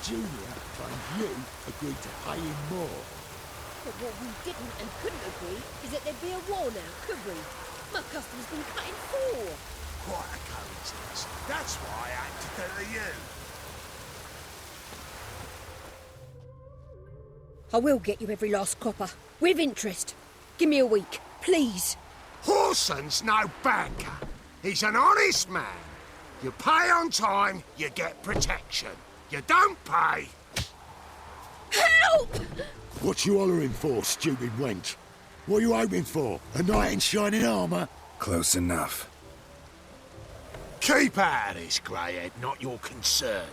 Junior claimed you agreed to pay him more. But what we didn't and couldn't agree is that there'd be a war now, could we? My custom's been cut in four. Quite a coincidence. That's why I had to do to you. I will get you every last copper, with interest. Give me a week, please. Horson's no banker. He's an honest man. You pay on time, you get protection. You don't pay... Help! What you hollering for, stupid wench? What are you hoping for? A knight in shining armour? Close enough. Keep out of this, greyhead, not your concern.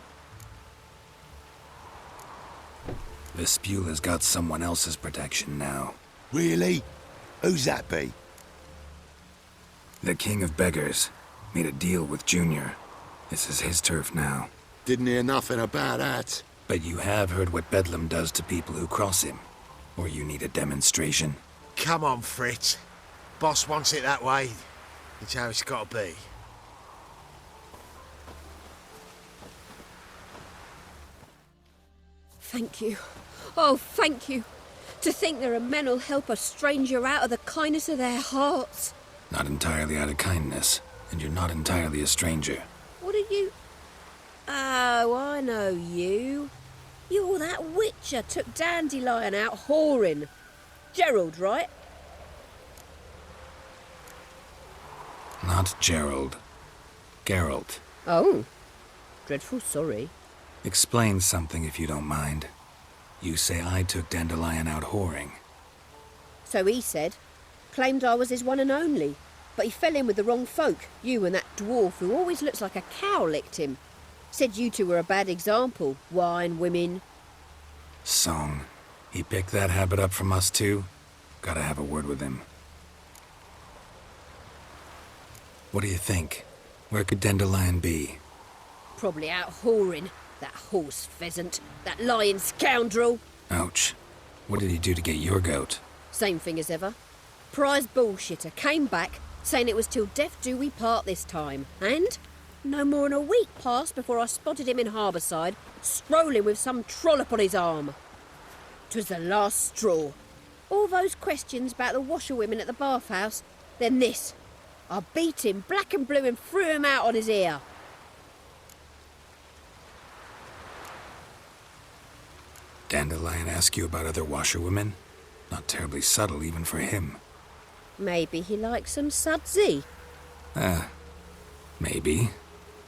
Vespula's got someone else's protection now. Really? Who's that be? The King of Beggars made a deal with Junior. This is his turf now. Didn't hear nothing about that. But you have heard what Bedlam does to people who cross him. Or you need a demonstration. Come on, Fritz. Boss wants it that way. It's how it's got to be. Thank you. Oh, thank you. To think there are men who'll help a stranger out of the kindness of their hearts. Not entirely out of kindness, and you're not entirely a stranger. What are you... Oh, I know you. You're that witcher took Dandelion out whoring. Gerald, right? Not Gerald. Geralt. Oh. Dreadful sorry. Explain something if you don't mind. You say I took Dandelion out whoring. So he said. Claimed I was his one and only. But he fell in with the wrong folk. You and that dwarf who always looks like a cow licked him. Said you two were a bad example. Wine, women. Song. He picked that habit up from us too? Gotta have a word with him. What do you think? Where could Dandelion be? Probably out whoring. That horse pheasant. That lying scoundrel. Ouch. What did he do to get your goat? Same thing as ever. Prize bullshitter came back, saying it was till death do we part this time. And no more than a week passed before I spotted him in Harbourside, strolling with some trollop on his arm. 'Twas the last straw. All those questions about the washerwomen at the bathhouse, then this. I beat him black and blue and threw him out on his ear. Dandelion ask you about other washerwomen? Not terribly subtle even for him. Maybe he likes some sudsy. Maybe.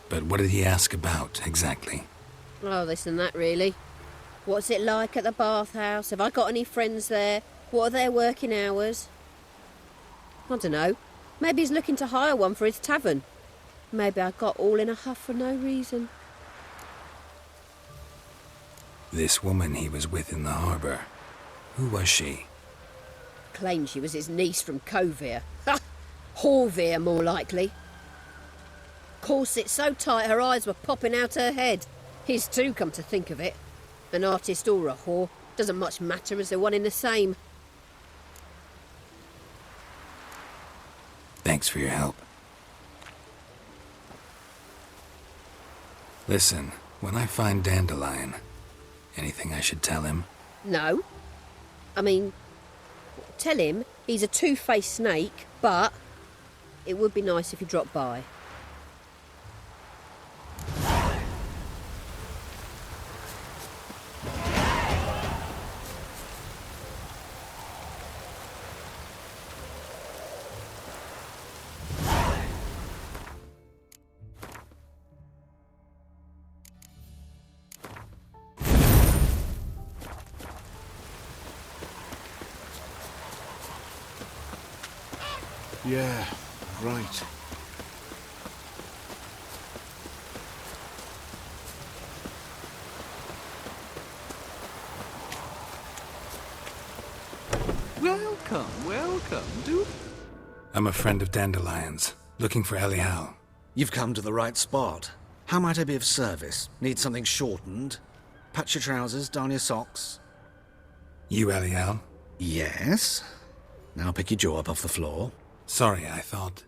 But what did he ask about, exactly? Oh, this and that, really. What's it like at the bathhouse? Have I got any friends there? What are their working hours? I don't know. Maybe he's looking to hire one for his tavern. Maybe I got all in a huff for no reason. This woman he was with in the harbour. Who was she? Claimed she was his niece from Kovir. Ha! Horvir, more likely. Corset so tight her eyes were popping out her head. His too, come to think of it. An artist or a whore. Doesn't much matter as they're one in the same. Thanks for your help. Listen, when I find Dandelion, anything I should tell him? No. I mean, tell him he's a two-faced snake, but it would be nice if he dropped by. Yeah, right. Welcome, do... I'm a friend of Dandelion's, looking for Elihal. You've come to the right spot. How might I be of service? Need something shortened? Patch your trousers, darn your socks? You Elihal? Yes. Now pick your jaw up off the floor. Sorry, I thought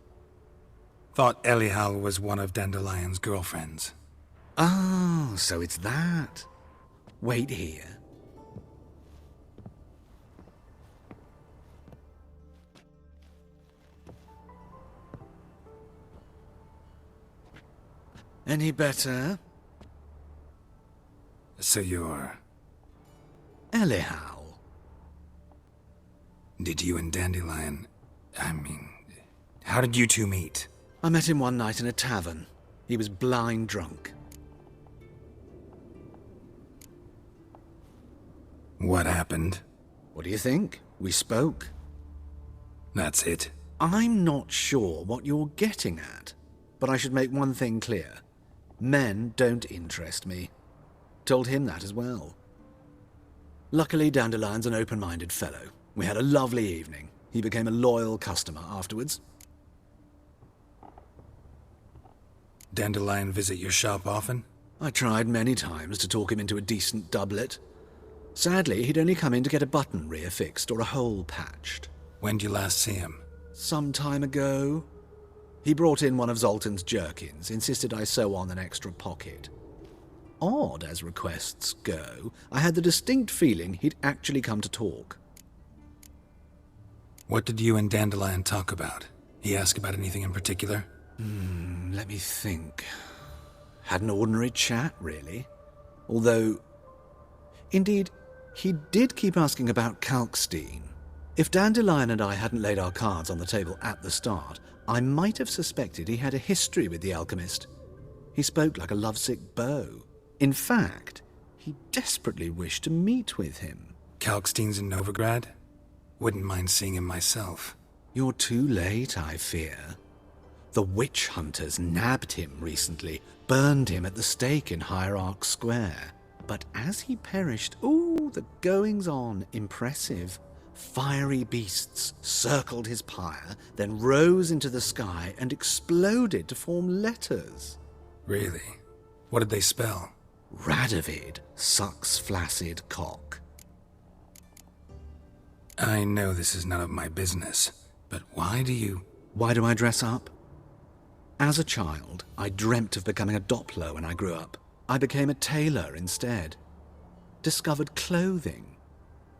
Elihal was one of Dandelion's girlfriends. Oh, so it's that. Wait here. Any better? So you're... Elihow. Did you and Dandelion... how did you two meet? I met him one night in a tavern. He was blind drunk. What happened? What do you think? We spoke. That's it. I'm not sure what you're getting at, but I should make one thing clear. Men don't interest me. Told him that as well. Luckily, Dandelion's an open-minded fellow. We had a lovely evening. He became a loyal customer afterwards. Dandelion visit your shop often? I tried many times to talk him into a decent doublet. Sadly, he'd only come in to get a button reaffixed or a hole patched. When did you last see him? Some time ago. He brought in one of Zoltan's jerkins, insisted I sew on an extra pocket. Odd as requests go, I had the distinct feeling he'd actually come to talk. What did you and Dandelion talk about? He ask about anything in particular? Let me think. Had an ordinary chat, really. Although, indeed, he did keep asking about Kalkstein. If Dandelion and I hadn't laid our cards on the table at the start, I might have suspected he had a history with the alchemist. He spoke like a lovesick beau. In fact, he desperately wished to meet with him. Kalkstein's in Novigrad? Wouldn't mind seeing him myself. You're too late, I fear. The witch hunters nabbed him recently, burned him at the stake in Hierarch Square. But as he perished, the goings-on, impressive. Fiery beasts circled his pyre, then rose into the sky and exploded to form letters. Really? What did they spell? Radovid sucks flaccid cock. I know this is none of my business, but why do I dress up? As a child, I dreamt of becoming a Doppler when I grew up. I became a tailor instead. Discovered clothing.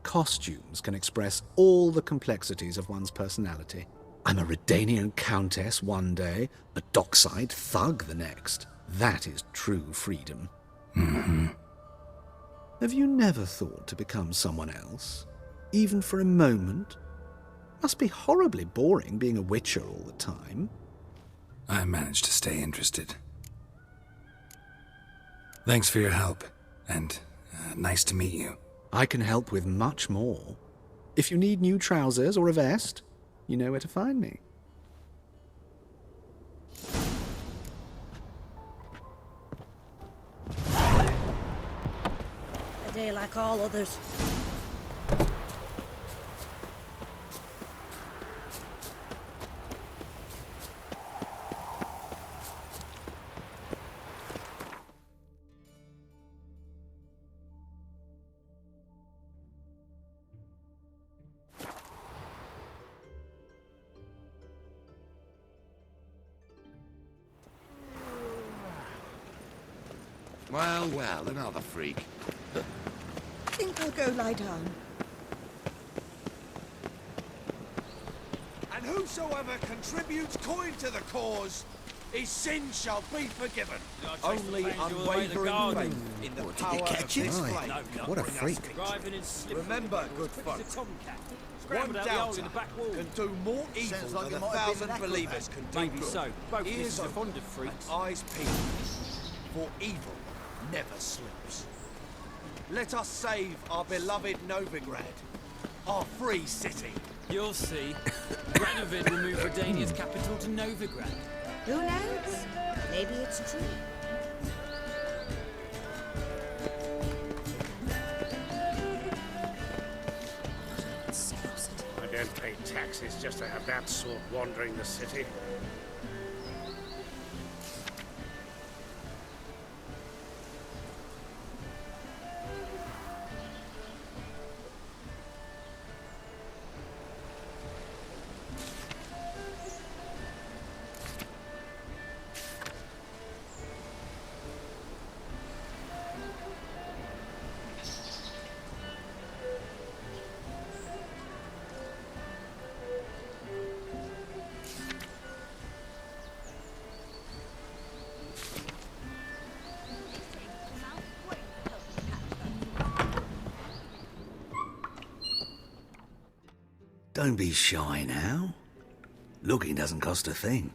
Costumes can express all the complexities of one's personality. I'm a Redanian countess one day, a dockside thug the next. That is true freedom. Mm-hmm. Have you never thought to become someone else? Even for a moment? Must be horribly boring being a witcher all the time. I managed to stay interested. Thanks for your help, and nice to meet you. I can help with much more. If you need new trousers or a vest, you know where to find me. A day like all others. Well, another freak. I think I'll go lie down. And whosoever contributes coin to the cause, his sins shall be forgiven. Only unwavering faith in the power of this flame. What a freak. Remember, good folk, one doubter can do more evil than 1,000 believers can do good. So, both Ears are open fond of freaks. and eyes peeled, for evil never sleeps. Let us save our beloved Novigrad, our free city. You'll see. Radovid will move Redania's capital to Novigrad. Who knows? Maybe it's true. I don't pay taxes just to have that sort wandering the city. Don't be shy now. Looking doesn't cost a thing.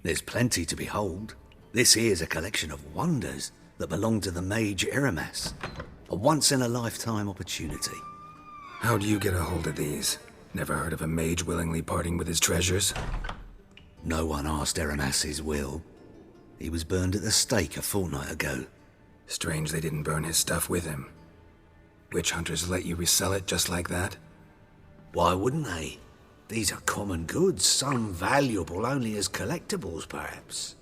There's plenty to behold. This here's a collection of wonders that belong to the mage Eramas. A once-in-a-lifetime opportunity. How do you get a hold of these? Never heard of a mage willingly parting with his treasures? No one asked Eramas' will. He was burned at the stake a fortnight ago. Strange they didn't burn his stuff with him. Witch hunters let you resell it just like that? Why wouldn't they? These are common goods, some valuable only as collectibles, perhaps.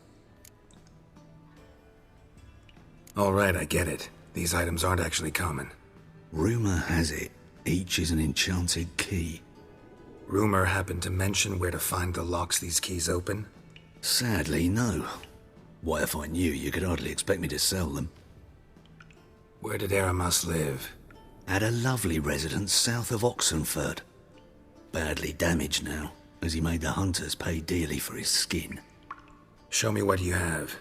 All right, I get it. These items aren't actually common. Rumor has it, each is an enchanted key. Rumor happened to mention where to find the locks these keys open? Sadly, no. What if I knew, you could hardly expect me to sell them. Where did Eramas live? At a lovely residence south of Oxenford. Badly damaged now, as he made the hunters pay dearly for his skin. Show me what you have.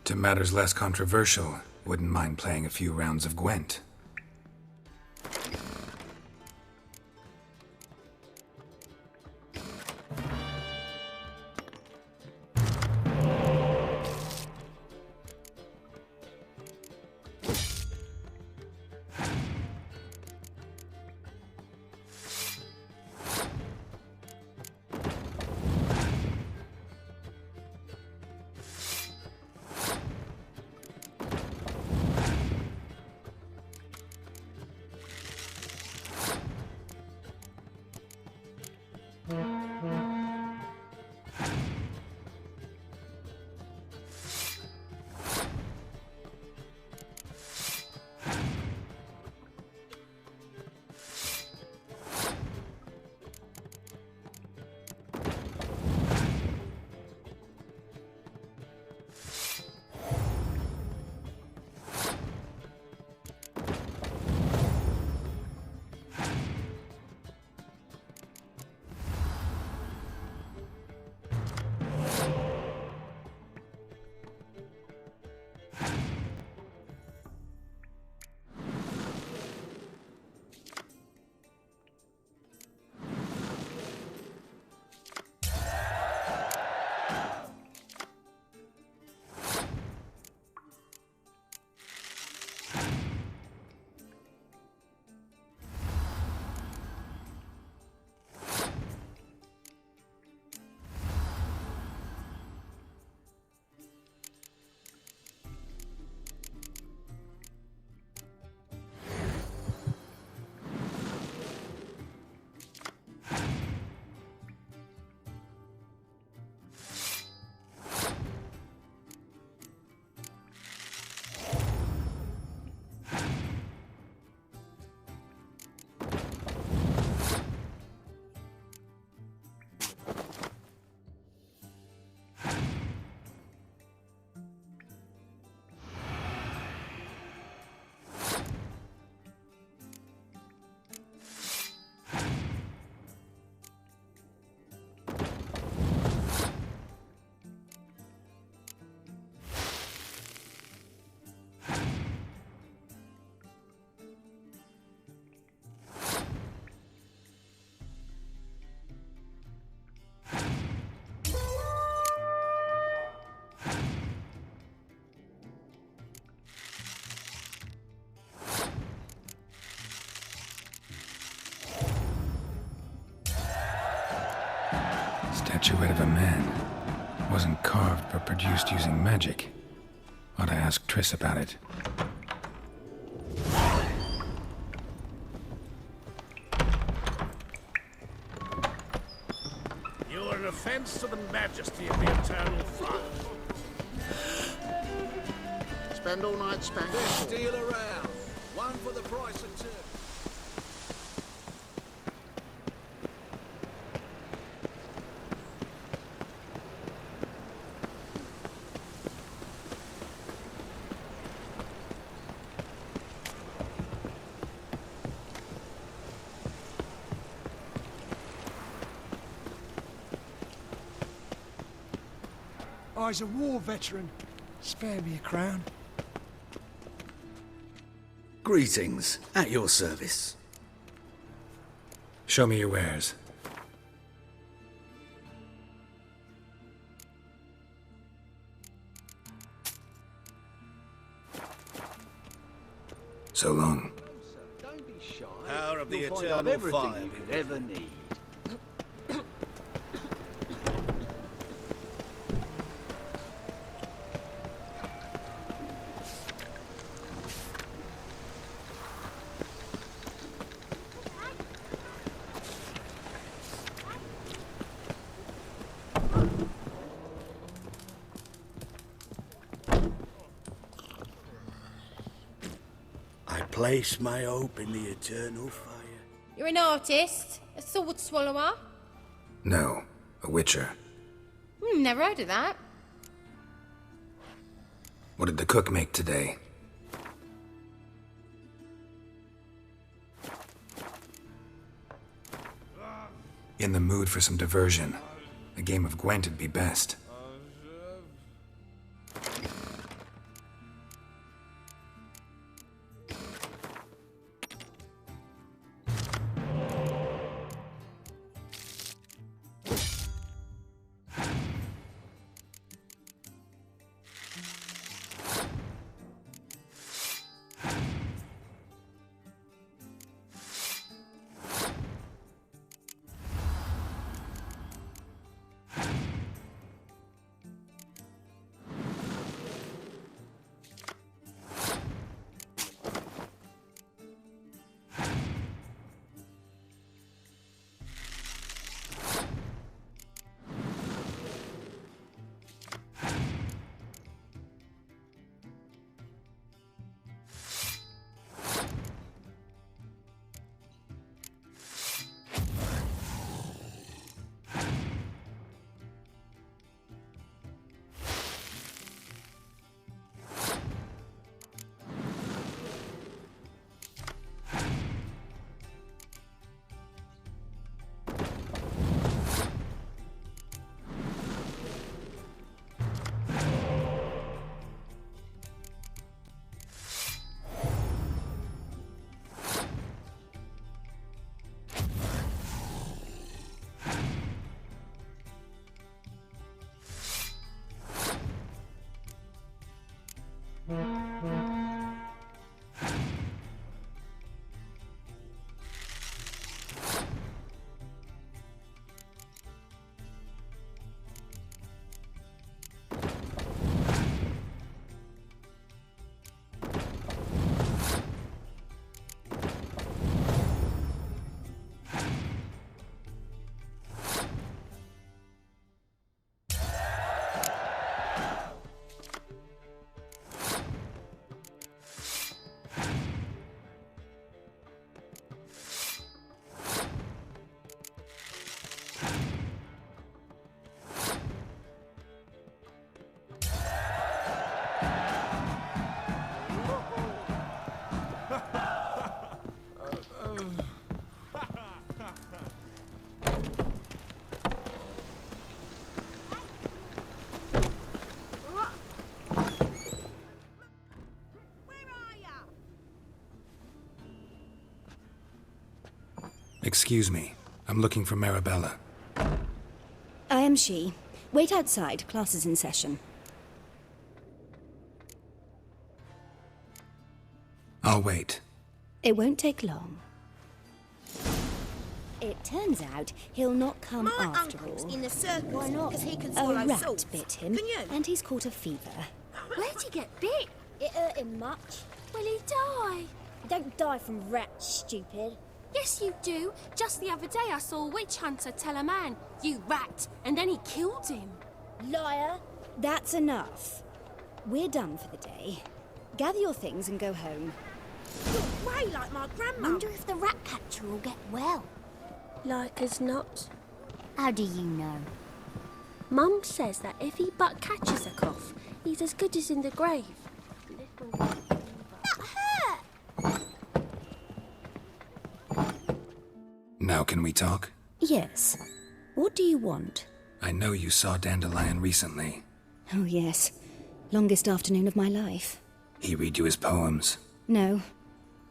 To matters less controversial, wouldn't mind playing a few rounds of Gwent. Statuette of a man. Wasn't carved, but produced using magic. Ought to ask Triss about it. You're the offense to the majesty of the eternal fire. Spend all night spanking. Steal around. One for the price of two. I's a war veteran. Spare me a crown. Greetings. At your service. Show me your wares. So long. Don't be shy. Power of the eternal fire. You could ever need. Place my hope in the eternal fire. You're an artist? A sword swallower? No, a witcher. Never heard of that. What did the cook make today? In the mood for some diversion. A game of Gwent'd be best. Excuse me. I'm looking for Marabella. I am she. Wait outside. Class is in session. I'll wait. It won't take long. It turns out he'll not come My after uncle's all. in the circus. Why not? Because he can A swallow rat swords. bit him, Can you? and he's caught a fever. Where'd he get bit? It hurt him much. Will he die? Don't die from rats, stupid. Yes, you do. Just the other day I saw a witch hunter tell a man, "You rat," and then he killed him. Liar! That's enough. We're done for the day. Gather your things and go home. You're grey like my grandma. Wonder if the rat catcher will get well. Like as not. How do you know? Mum says that if he but catches a cough, he's as good as in the grave. That hurt! Now can we talk? Yes. What do you want? I know you saw Dandelion recently. Oh, yes. Longest afternoon of my life. He read you his poems? No.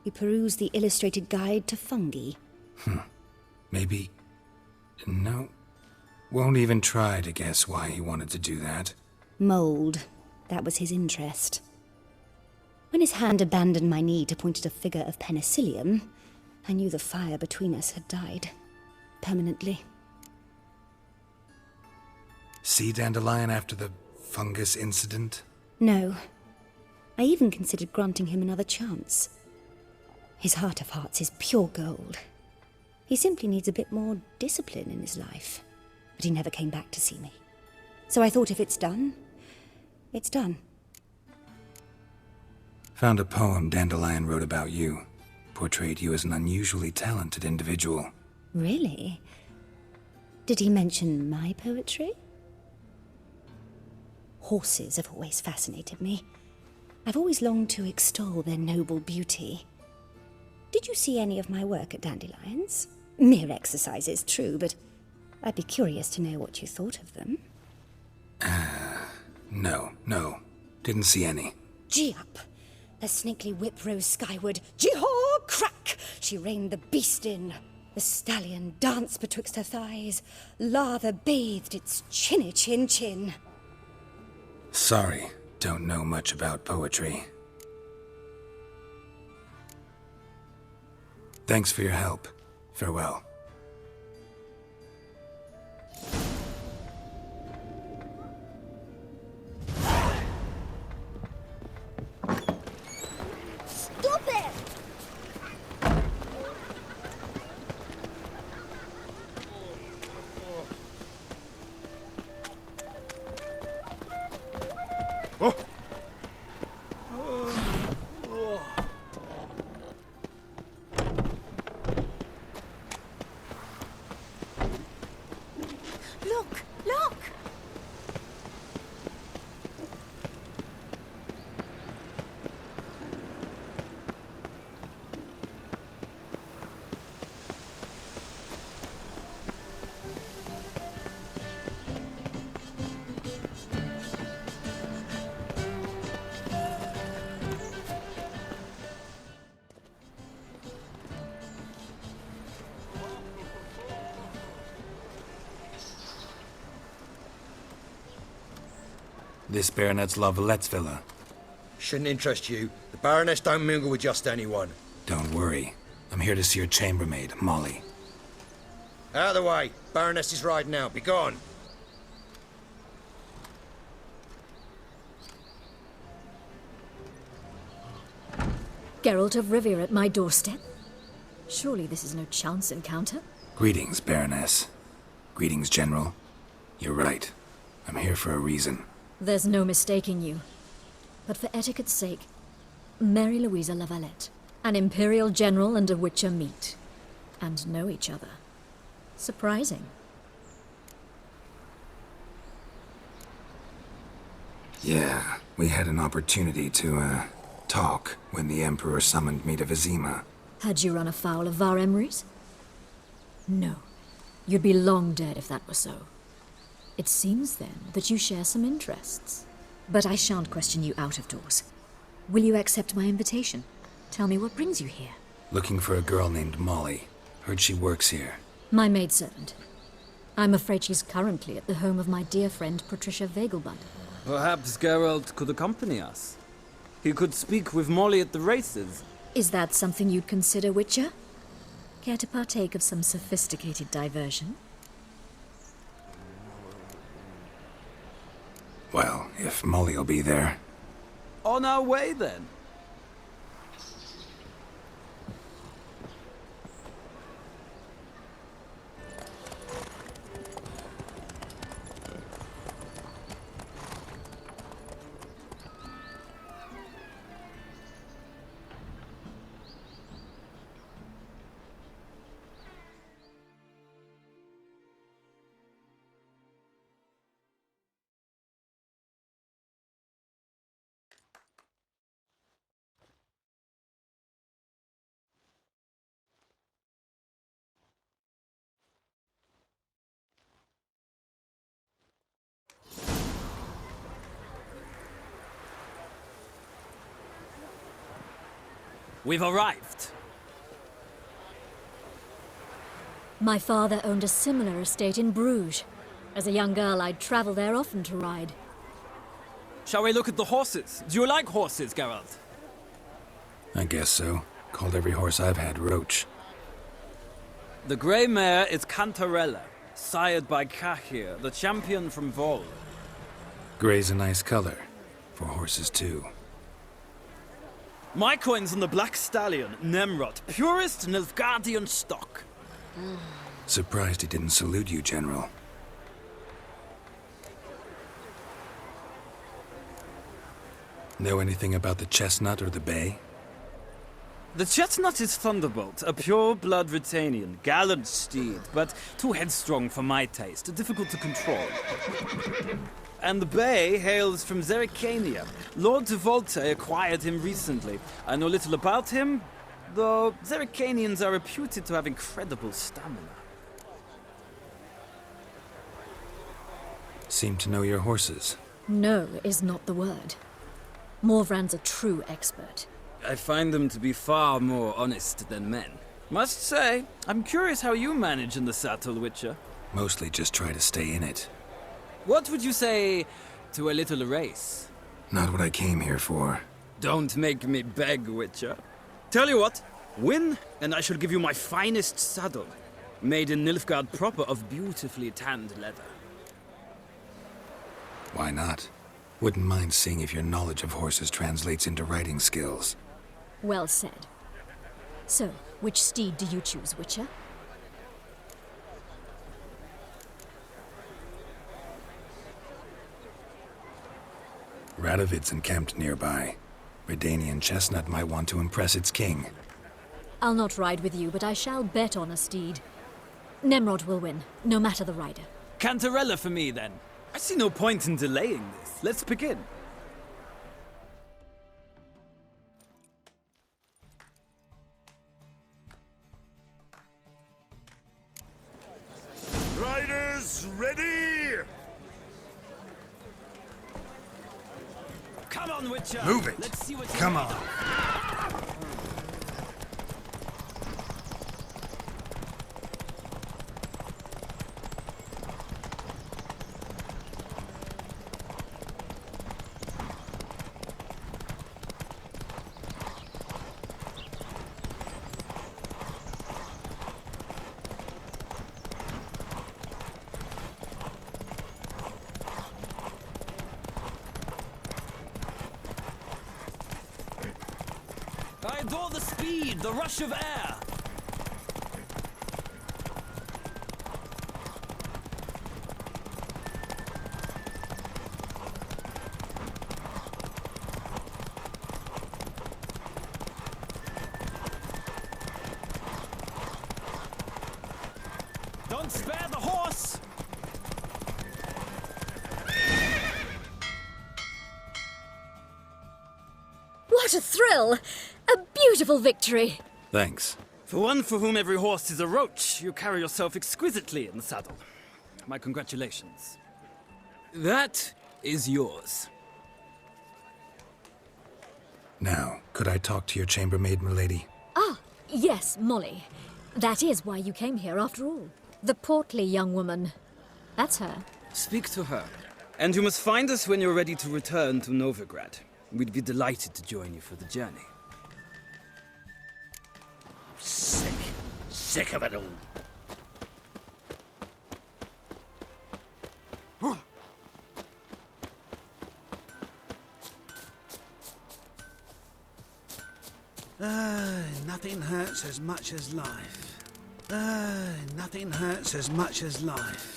He perused the illustrated guide to fungi. Maybe... No. Won't even try to guess why he wanted to do that. Mold. That was his interest. When his hand abandoned my knee to point at a figure of penicillium, I knew the fire between us had died. Permanently. See Dandelion after the fungus incident? No. I even considered granting him another chance. His heart of hearts is pure gold. He simply needs a bit more discipline in his life. But he never came back to see me. So I thought if it's done, it's done. Found a poem Dandelion wrote about you. Portrayed you as an unusually talented individual. Really? Did he mention my poetry? Horses have always fascinated me. I've always longed to extol their noble beauty. Did you see any of my work at Dandelion's? Mere exercises, true, but I'd be curious to know what you thought of them. No. Didn't see any. Gee up! The snakely whip rose skyward. Gee-haw! Crack! She reined the beast in. The stallion danced betwixt her thighs. Lather bathed its chinny chin. Sorry, don't know much about poetry. Thanks for your help. Farewell. Stop it! Oh. Look! Look! This Baronet's La Vallette's villa. Shouldn't interest you. The Baroness don't mingle with just anyone. Don't worry. I'm here to see your chambermaid, Molly. Out of the way. Baroness is riding out. Be gone. Geralt of Rivia at my doorstep? Surely this is no chance encounter? Greetings, Baroness. Greetings, General. You're right. I'm here for a reason. There's no mistaking you. But for etiquette's sake, Mary Louisa La Valette, an Imperial General and a Witcher meet, and know each other. Surprising. Yeah, we had an opportunity to, talk when the Emperor summoned me to Vizima. Had you run afoul of Var Emrys? No. You'd be long dead if that were so. It seems, then, that you share some interests. But I shan't question you out of doors. Will you accept my invitation? Tell me what brings you here. Looking for a girl named Molly. Heard she works here. My maidservant. I'm afraid she's currently at the home of my dear friend Patricia Vegelbud. Perhaps Geralt could accompany us. He could speak with Molly at the races. Is that something you'd consider, Witcher? Care to partake of some sophisticated diversion? Well, if Molly'll be there. On our way, then. We've arrived. My father owned a similar estate in Bruges. As a young girl, I'd travel there often to ride. Shall we look at the horses? Do you like horses, Geralt? I guess so. Called every horse I've had Roach. The grey mare is Cantarella, sired by Cahir, the champion from Vol. Grey's a nice color. For horses, too. My coin's on the black stallion, Nemrod, purest Nilfgaardian stock. Surprised he didn't salute you, General. Know anything about the chestnut or the bay? The chestnut is Thunderbolt, a pure-blood Britannian, gallant steed, but too headstrong for my taste, difficult to control. And the bay hails from Zerrikania. Lord de Volte acquired him recently. I know little about him, though Zerrikanians are reputed to have incredible stamina. Seem to know your horses. No is not the word. Morvran's a true expert. I find them to be far more honest than men. Must say, I'm curious how you manage in the saddle, Witcher. Mostly just try to stay in it. What would you say to a little race? Not what I came here for. Don't make me beg, Witcher. Tell you what, win, and I shall give you my finest saddle. Made in Nilfgaard proper of beautifully tanned leather. Why not? Wouldn't mind seeing if your knowledge of horses translates into riding skills. Well said. So, which steed do you choose, Witcher? Radovid's encamped nearby. Redanian chestnut might want to impress its king. I'll not ride with you, but I shall bet on a steed. Nemrod will win, no matter the rider. Cantarella for me, then. I see no point in delaying this. Let's begin. Riders, ready! Come on, Witcher! Move it! Let's see what Come on! I adore the speed, the rush of air. Don't spare the horse! What a thrill! A beautiful victory! Thanks. For one for whom every horse is a roach, you carry yourself exquisitely in the saddle. My congratulations. That is yours. Now, could I talk to your chambermaid, milady? Ah, yes, Molly. That is why you came here after all. The portly young woman. That's her. Speak to her. And you must find us when you're ready to return to Novigrad. We'd be delighted to join you for the journey. Sick. Sick of it all. Nothing hurts as much as life. Nothing hurts as much as life.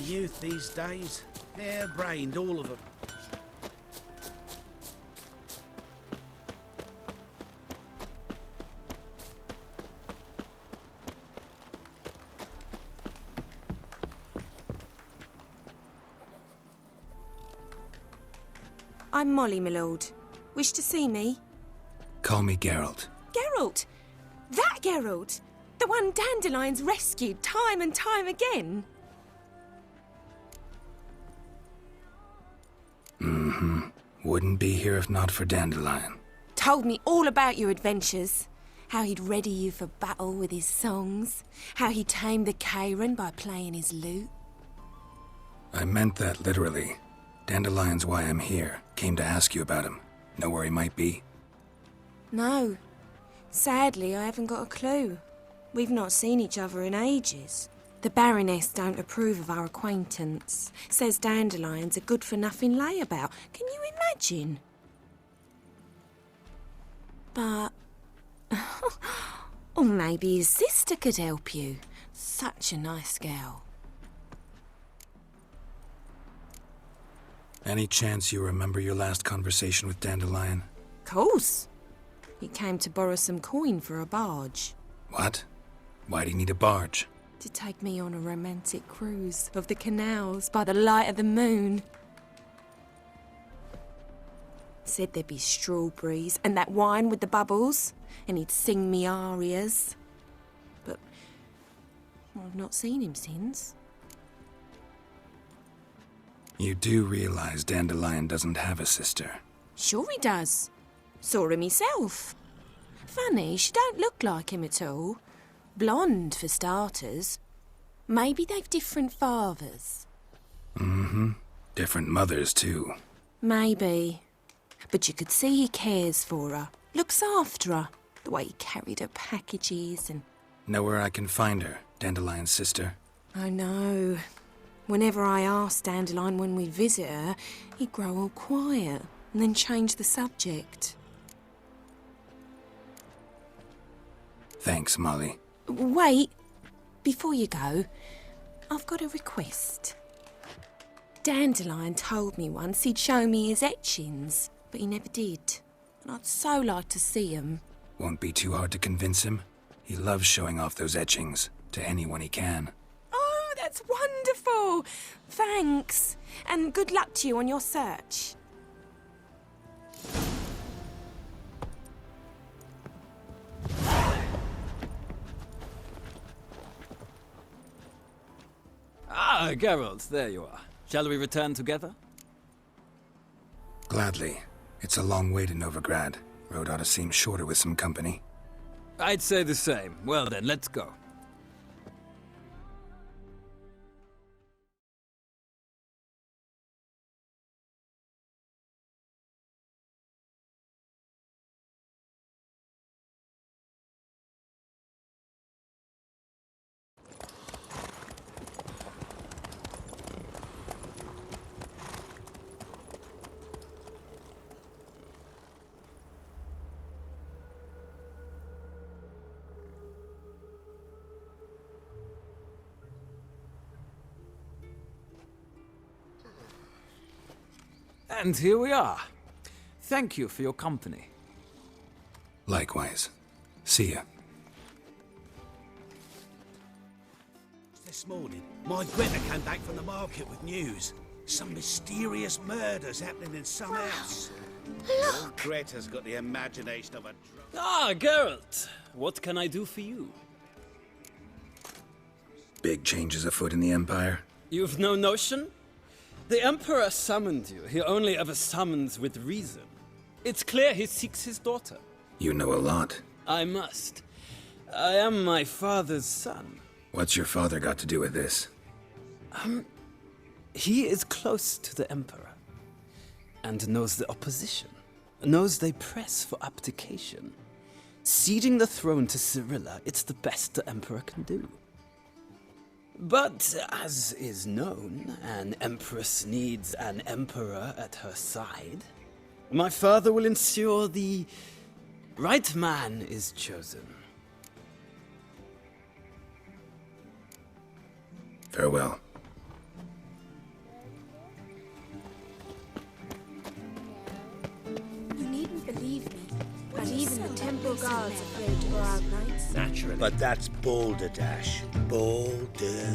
Youth these days, harebrained, all of them. I'm Molly, my lord. Wish to see me? Call me Geralt. Geralt! That Geralt! The one Dandelion's rescued time and time again! Mm-hmm. Wouldn't be here if not for Dandelion. Told me all about your adventures. How he'd ready you for battle with his songs. How he tamed the Karen by playing his lute. I meant that literally. Dandelion's why I'm here. Came to ask you about him. Know where he might be? No. Sadly, I haven't got a clue. We've not seen each other in ages. The Baroness don't approve of our acquaintance. Says Dandelion's a good-for-nothing layabout. Can you imagine? But... or maybe his sister could help you. Such a nice girl. Any chance you remember your last conversation with Dandelion? Course. He came to borrow some coin for a barge. What? Why'd he need a barge? To take me on a romantic cruise of the canals by the light of the moon. Said there'd be strawberries and that wine with the bubbles, and he'd sing me arias. But I've not seen him since. You do realize Dandelion doesn't have a sister? Sure he does. Saw him myself. Funny, she don't look like him at all. Blonde, for starters. Maybe they've different fathers. Mm-hmm. Different mothers, too. Maybe. But you could see he cares for her. Looks after her. The way he carried her packages and... Know where I can find her, Dandelion's sister? I know. Whenever I asked Dandelion when we'd visit her, he'd grow all quiet and then change the subject. Thanks, Molly. Wait. Before you go, I've got a request. Dandelion told me once he'd show me his etchings, but he never did. And I'd so like to see them. Won't be too hard to convince him. He loves showing off those etchings to anyone he can. Oh, that's wonderful! Thanks. And good luck to you on your search. Ah, Geralt, there you are. Shall we return together? Gladly. It's a long way to Novigrad. Road ought to seem shorter with some company. I'd say the same. Well then, let's go. And here we are. Thank you for your company. Likewise. See ya. This morning, my Greta came back from the market with news. Some mysterious murders happening in some house. Look! Greta's got the imagination of a... Ah, Geralt. What can I do for you? Big changes afoot in the Empire. You've no notion? The Emperor summoned you. He only ever summons with reason. It's clear he seeks his daughter. You know a lot. I must. I am my father's son. What's your father got to do with this? He is close to the Emperor. And knows the opposition. Knows they press for abdication. Ceding the throne to Cyrilla, it's the best the Emperor can do. But, as is known, an empress needs an emperor at her side. My father will ensure the right man is chosen. Farewell. You needn't believe me, but even the temple guards are afraid to go out nights. Naturally. But that's balderdash. Balderdash.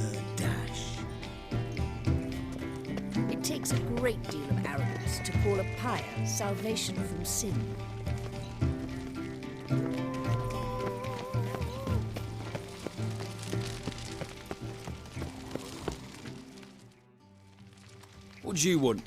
It takes a great deal of arrogance to call a pyre salvation from sin. What do you want?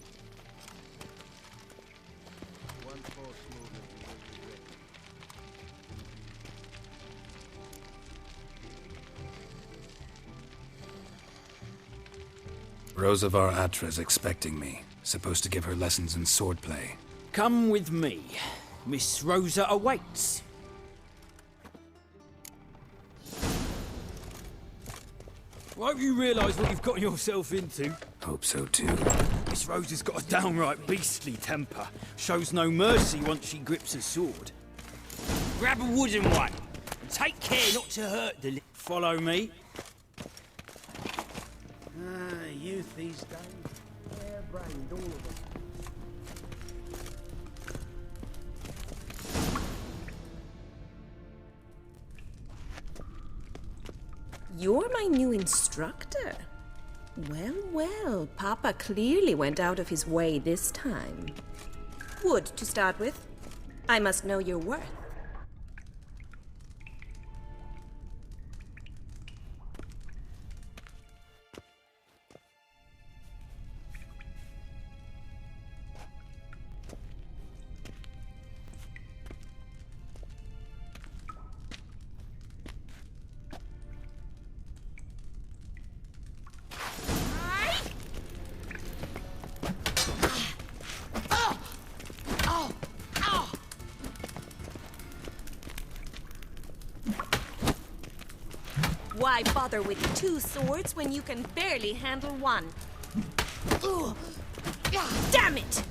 Rosa var Atra's expecting me. Supposed to give her lessons in swordplay. Come with me. Miss Rosa awaits. I hope you realise what you've gotten yourself into. Hope so too. Miss Rosa's got a downright beastly temper. Shows no mercy once she grips a sword. Grab a wooden one, and take care not to hurt the Follow me. Youth these days. Hair-brained, all of them. You're my new instructor. Well, well, Papa clearly went out of his way this time. Wood, to start with. I must know your worth. Why bother with 2 swords when you can barely handle one? Ugh. Damn it!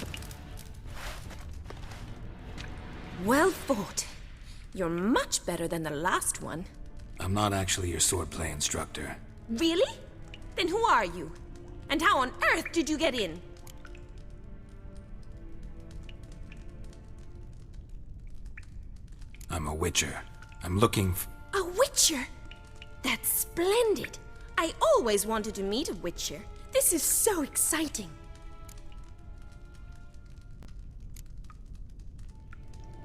Well fought. You're much better than the last one. I'm not actually your swordplay instructor. Really? Then who are you? And how on earth did you get in? I'm a witcher. I'm looking A witcher? That's splendid. I always wanted to meet a witcher. This is so exciting.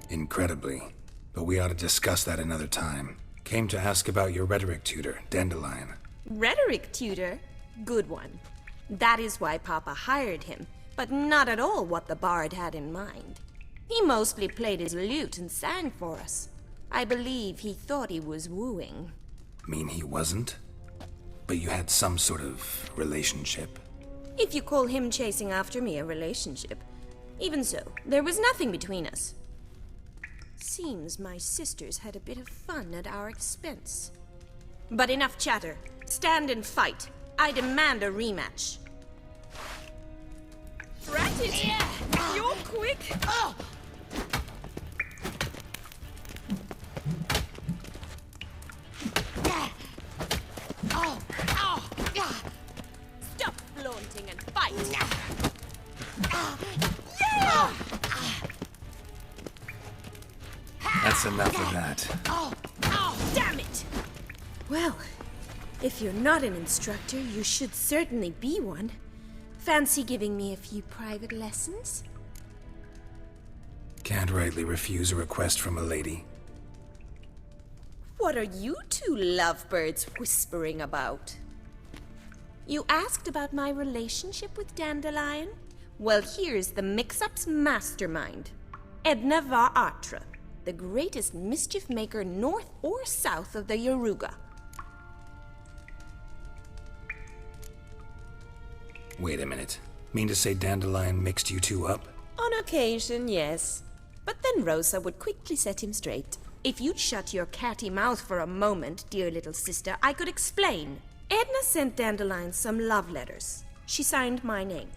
Incredibly. But we ought to discuss that another time. Came to ask about your rhetoric tutor, Dandelion. Rhetoric tutor? Good one. That is why Papa hired him, but not at all what the bard had in mind. He mostly played his lute and sang for us. I believe he thought he was wooing. Mean he wasn't? But you had some sort of relationship. If you call him chasing after me a relationship. Even so, there was nothing between us. Seems my sisters had a bit of fun at our expense. But enough chatter. Stand and fight. I demand a rematch. Drat it! Yeah. You're quick! Oh. Stop flaunting and fight! Yeah. That's enough of that. Damn it! Well, if you're not an instructor, you should certainly be one. Fancy giving me a few private lessons? Can't rightly refuse a request from a lady. What are you two lovebirds whispering about? You asked about my relationship with Dandelion? Well, here's the mix-up's mastermind. Edna var Atra, the greatest mischief maker north or south of the Yaruga. Wait a minute. Mean to say Dandelion mixed you two up? On occasion, yes. But then Rosa would quickly set him straight. If you'd shut your catty mouth for a moment, dear little sister, I could explain. Edna sent Dandelion some love letters. She signed my name.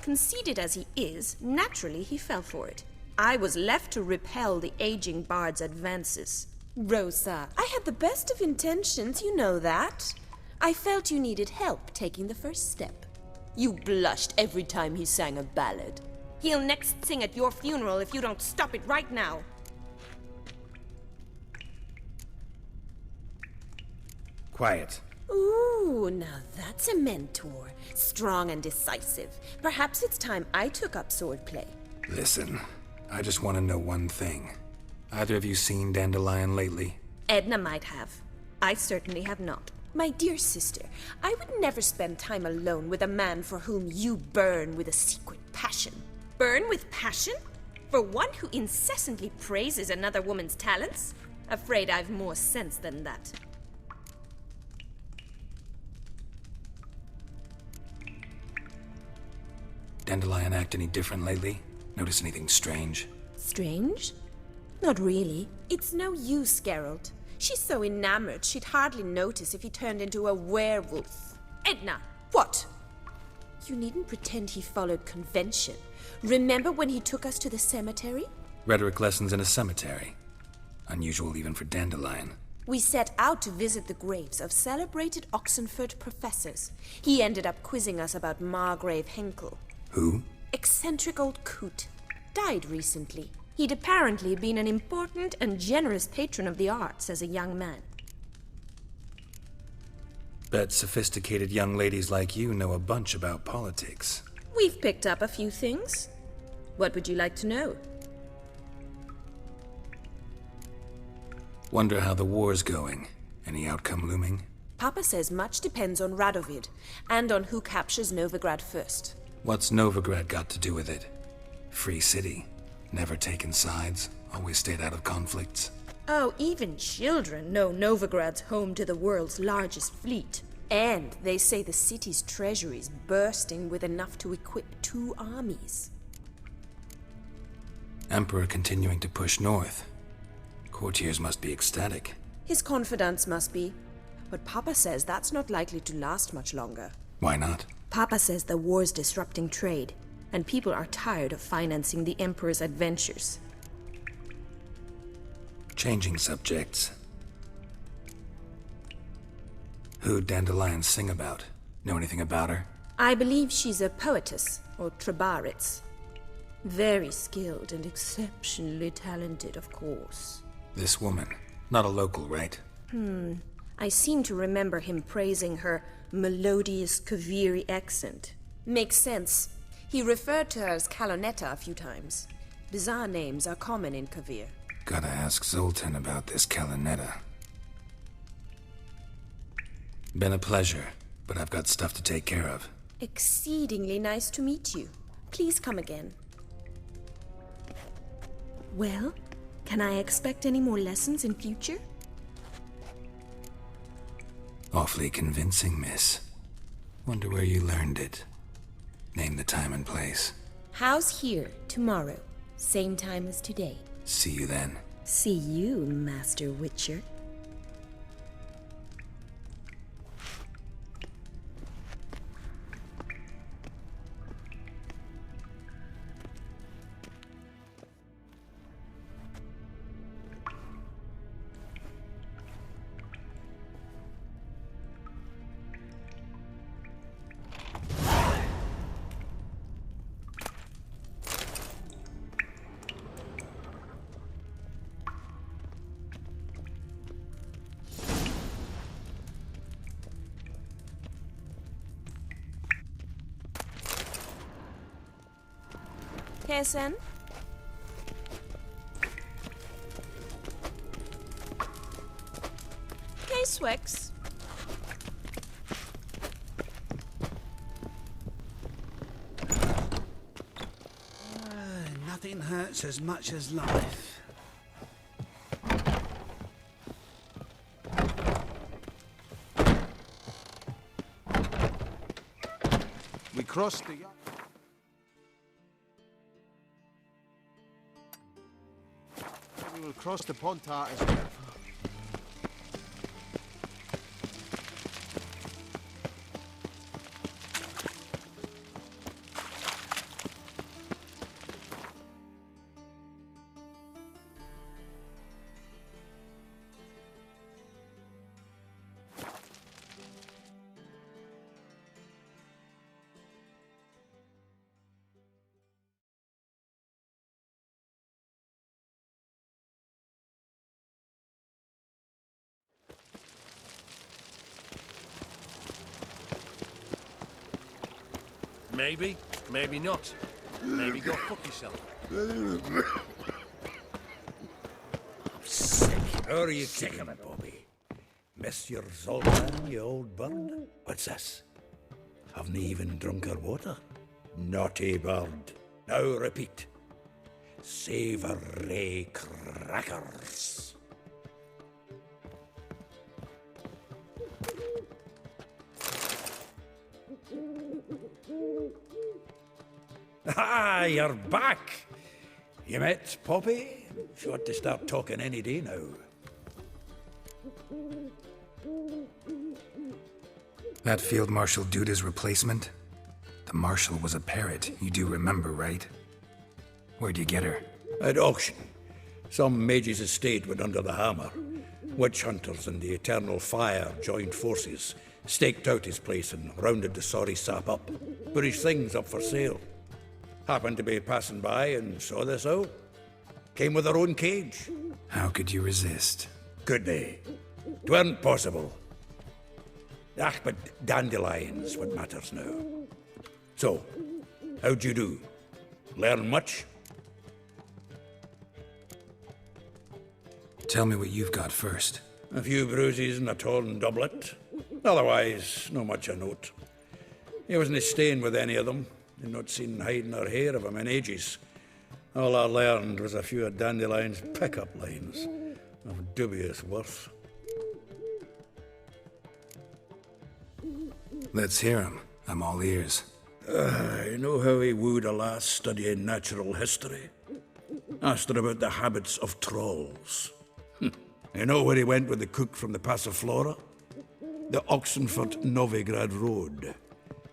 Conceited as he is, naturally he fell for it. I was left to repel the aging bard's advances. Rosa, I had the best of intentions, you know that. I felt you needed help taking the first step. You blushed every time he sang a ballad. He'll next sing at your funeral if you don't stop it right now. Quiet. Ooh, now that's a mentor. Strong and decisive. Perhaps it's time I took up swordplay. Listen, I just want to know one thing. Either of you seen Dandelion lately? Edna might have. I certainly have not. My dear sister, I would never spend time alone with a man for whom you burn with a secret passion. Burn with passion? For one who incessantly praises another woman's talents? Afraid I've more sense than that. Dandelion act any different lately? Notice anything strange? Strange? Not really. It's no use, Geralt. She's so enamored she'd hardly notice if he turned into a werewolf. Edna! What? You needn't pretend he followed convention. Remember when he took us to the cemetery? Rhetoric lessons in a cemetery. Unusual even for Dandelion. We set out to visit the graves of celebrated Oxenford professors. He ended up quizzing us about Margrave Henkel. Who? Eccentric old coot. Died recently. He'd apparently been an important and generous patron of the arts as a young man. Bet sophisticated young ladies like you know a bunch about politics. We've picked up a few things. What would you like to know? Wonder how the war's going. Any outcome looming? Papa says much depends on Radovid, and on who captures Novigrad first. What's Novigrad got to do with it? Free city. Never taken sides. Always stayed out of conflicts. Oh, even children know Novigrad's home to the world's largest fleet. And they say the city's treasury's bursting with enough to equip 2 armies. Emperor continuing to push north. Courtiers must be ecstatic. His confidants must be. But Papa says that's not likely to last much longer. Why not? Papa says the war's disrupting trade, and people are tired of financing the Emperor's adventures. Changing subjects. Who'd Dandelion sing about? Know anything about her? I believe she's a poetess, or trabaritz. Very skilled and exceptionally talented, of course. This woman. Not a local, right? I seem to remember him praising her melodious Kaviri accent. Makes sense. He referred to her as Calonetta a few times. Bizarre names are common in Kavir. Gotta ask Zoltan about this Calonetta. Been a pleasure, but I've got stuff to take care of. Exceedingly nice to meet you. Please come again. Well, can I expect any more lessons in future? Awfully convincing, miss. Wonder where you learned it. Name the time and place. House here, tomorrow. Same time as today. See you then. See you, Master Witcher. Kessen? Swix. Nothing hurts as much as life. We crossed the... We will cross the Pontar as well. Maybe, maybe not. Maybe go fuck yourself. I'm sick. How are you sick of it, Bobby? Miss your Zoltan, you old bird? What's this? Haven't even drunk her water? Naughty bird. Now repeat. Savoury crackers. Ah, you're back. You met Poppy? She ought to start talking any day now. That Field Marshal Duda's replacement? The Marshal was a parrot, you do remember, right? Where'd you get her? At auction. Some mage's estate went under the hammer. Witch hunters and the Eternal Fire joined forces, staked out his place and rounded the sorry sap up. Put his things up for sale. Happened to be passing by and saw this out. Came with her own cage. How could you resist? Could they? 'Tweren't possible. Ah, but dandelions what matters now. So, how'd you do? Learn much? Tell me what you've got first. A few bruises and a torn doublet. Otherwise, no much a note. He wasn't staying with any of them. You've not seen hiding or hair of him in ages. All I learned was a few of Dandelion's pickup lines of dubious worth. Let's hear him. I'm all ears. You know how he wooed a lass studying natural history? Asked her about the habits of trolls. You know where he went with the cook from the Passiflora? The Oxenfurt-Novigrad Road,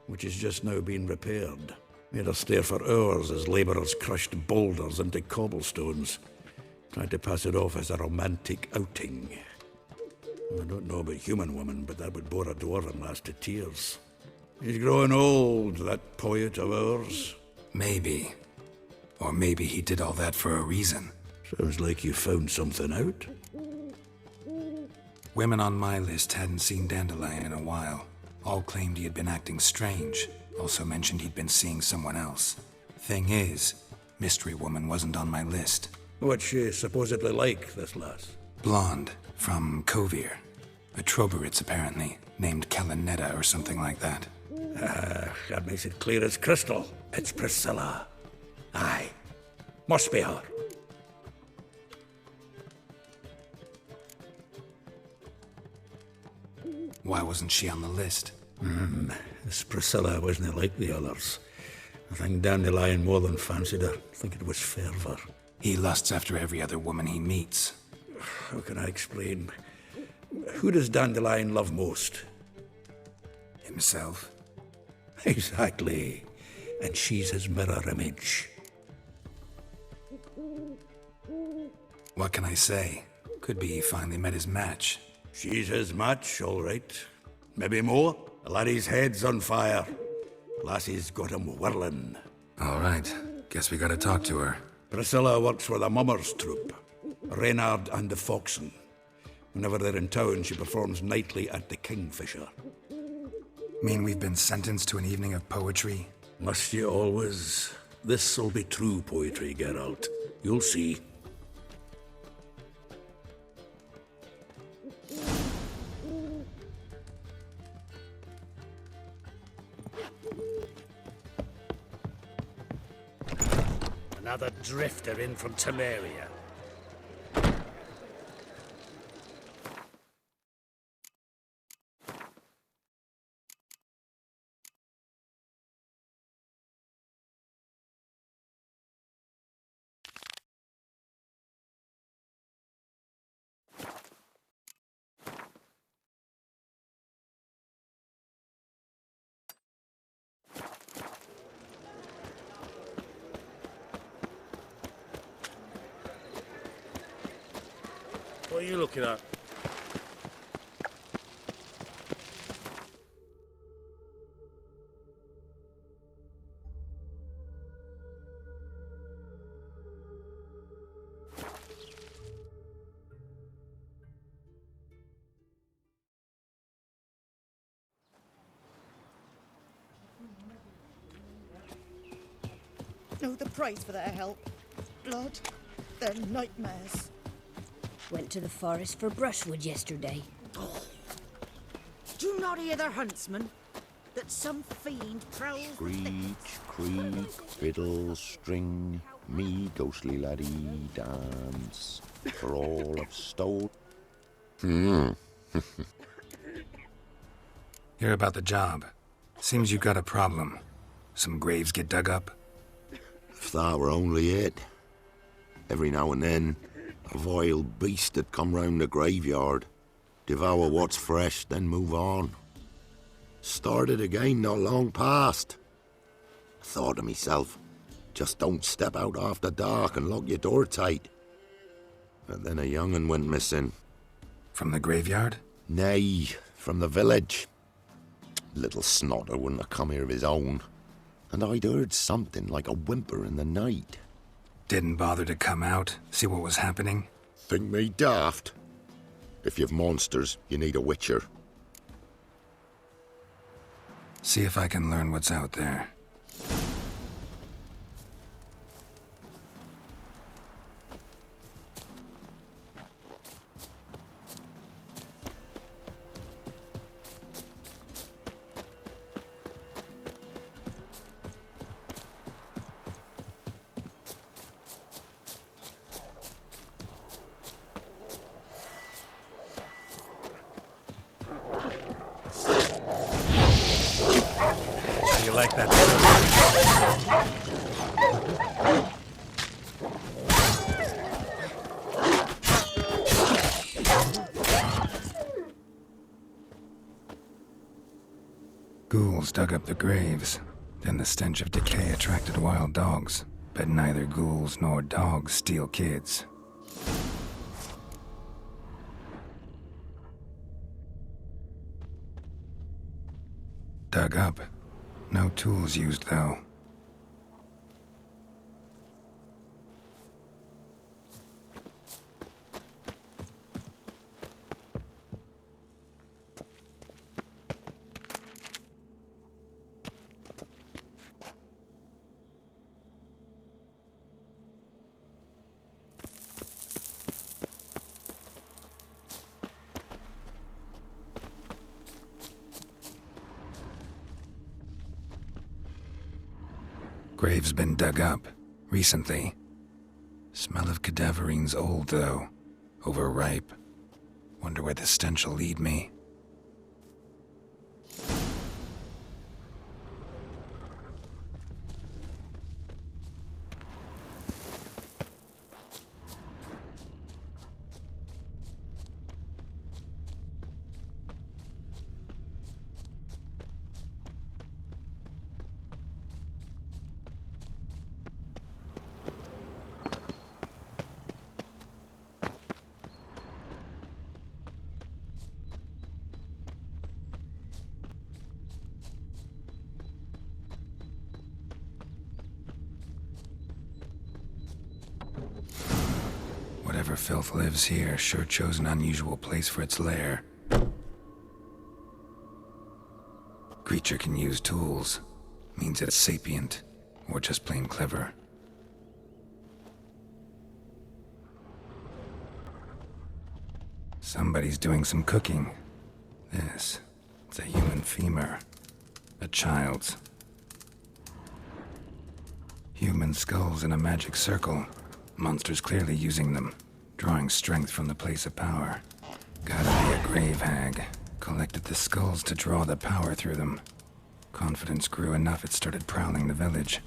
which is just now being repaired. Made her stare for hours as labourers crushed boulders into cobblestones, trying to pass it off as a romantic outing. I don't know about human women, but that would bore a dwarven lass to tears. He's growing old, that poet of ours. Maybe. Or maybe he did all that for a reason. Sounds like you found something out. Women on my list hadn't seen Dandelion in a while. All claimed he had been acting strange. Also mentioned he'd been seeing someone else. Thing is, Mystery Woman wasn't on my list. What's she supposedly like, this lass? Blonde, from Kovir. A Troberitz, apparently, named Kalinetta or something like that. That makes it clear as crystal. It's Priscilla. Aye. Must be her. Why wasn't she on the list? This Priscilla wasn't like the others. I think Dandelion more than fancied her. I think it was fervour. He lusts after every other woman he meets. How can I explain? Who does Dandelion love most? Himself. Exactly. And she's his mirror image. What can I say? Could be he finally met his match. She's his match, all right. Maybe more. The laddie's head's on fire. Lassie's got him whirling. All right. Guess we gotta talk to her. Priscilla works for the Mummers troupe. Reynard and the Foxen. Whenever they're in town, she performs nightly at the Kingfisher. Mean we've been sentenced to an evening of poetry? Must you always? This'll be true poetry, Geralt. You'll see. Another drifter in from Temeria. What are you looking at? know the price for their help. Blood, they're nightmares. Went to the forest for brushwood yesterday. Do you not hear the huntsman? That some fiend prowls the Screech, thickets? creak, fiddle, string, me ghostly laddie dance, for all of stole. Hear about the job. Seems you got a problem. Some graves get dug up? If that were only it. Every now and then, a vile beast would come round the graveyard, devour what's fresh, then move on. Started again not long past. I thought to myself, just don't step out after dark and lock your door tight. But then a young'un went missing. From the graveyard? Nay, from the village. Little snotter wouldn't have come here of his own. And I'd heard something like a whimper in the night. Didn't bother to come out, see what was happening? Think me daft? If you've monsters, you need a witcher. See if I can learn what's out there. You like that? Ghouls dug up the graves. Then the stench of decay attracted wild dogs. But neither ghouls nor dogs steal kids. Dug up. No tools used, though. Grave's been dug up. Recently. Smell of cadaverine's old, though. Overripe. Wonder where the stench will lead me. Whatever filth lives here sure chose an unusual place for its lair. Creature can use tools. Means it's sapient, or just plain clever. Somebody's doing some cooking. This, it's a human femur. A child's. Human skulls in a magic circle. Monsters clearly using them, drawing strength from the place of power. Gotta be a grave hag. Collected the skulls to draw the power through them. Confidence grew enough it started prowling the village.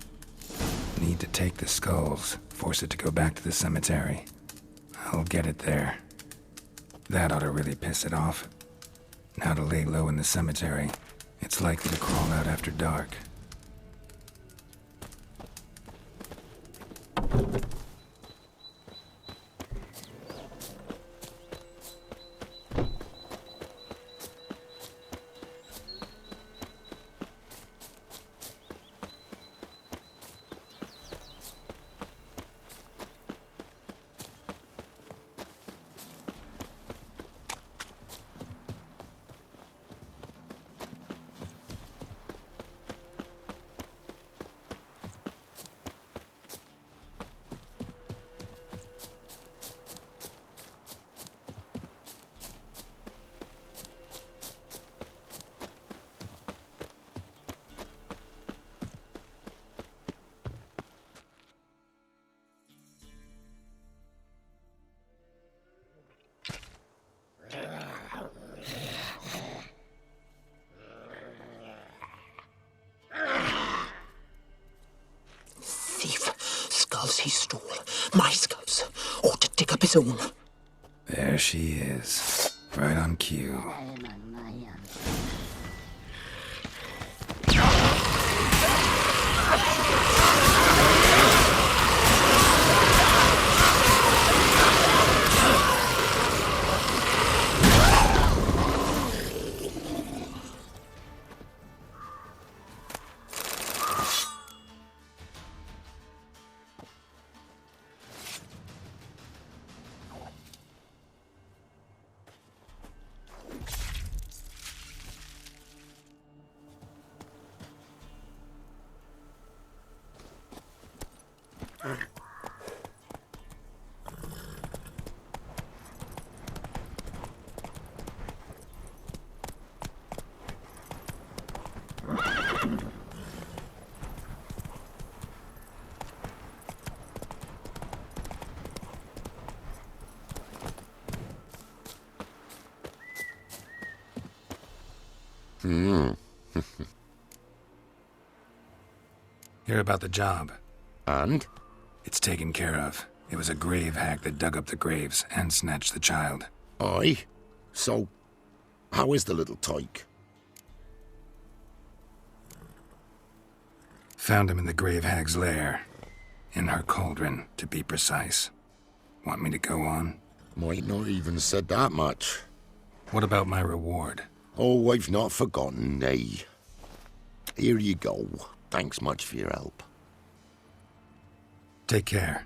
Need to take the skulls, force it to go back to the cemetery. I'll get it there. That ought to really piss it off. Now to lay low in the cemetery. It's likely to crawl out after dark. his stall. Mice goes. Ought to dig up his own. There she is. Right on cue. Hear about the job. And? It's taken care of. It was a grave hack that dug up the graves and snatched the child. Aye? So, how is the little tyke? Found him in the grave hag's lair. In her cauldron, to be precise. Want me to go on? Might not even said that much. What about my reward? Oh, I've not forgotten, nay. Here you go. Thanks much for your help. Take care.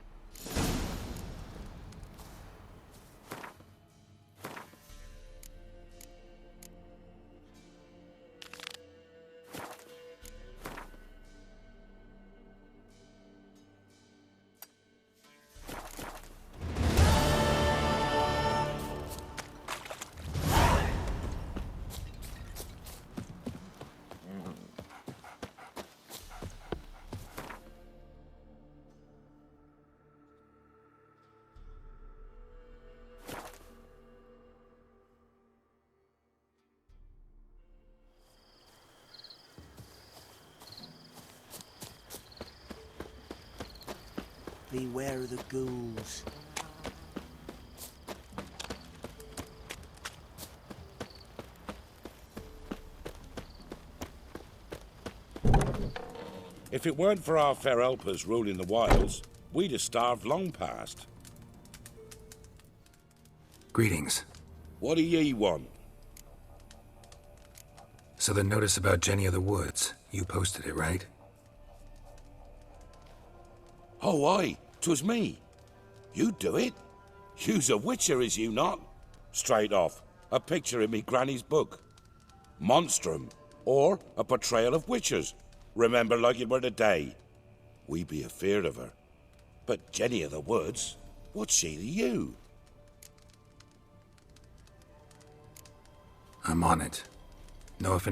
Beware of the ghouls. If it weren't for our fair helpers ruling the wilds, we'd have starved long past. Greetings. What do ye want? So the notice about Jenny of the Woods, you posted it, right? Oh, aye, 'twas me. You do it? You's a witcher, is you not? Straight off, a picture in me granny's book. Monstrum, or a portrayal of witchers. Remember like it were today. We be afeard of her. But Jenny of the Woods, what's she to you? I'm on it. Know if any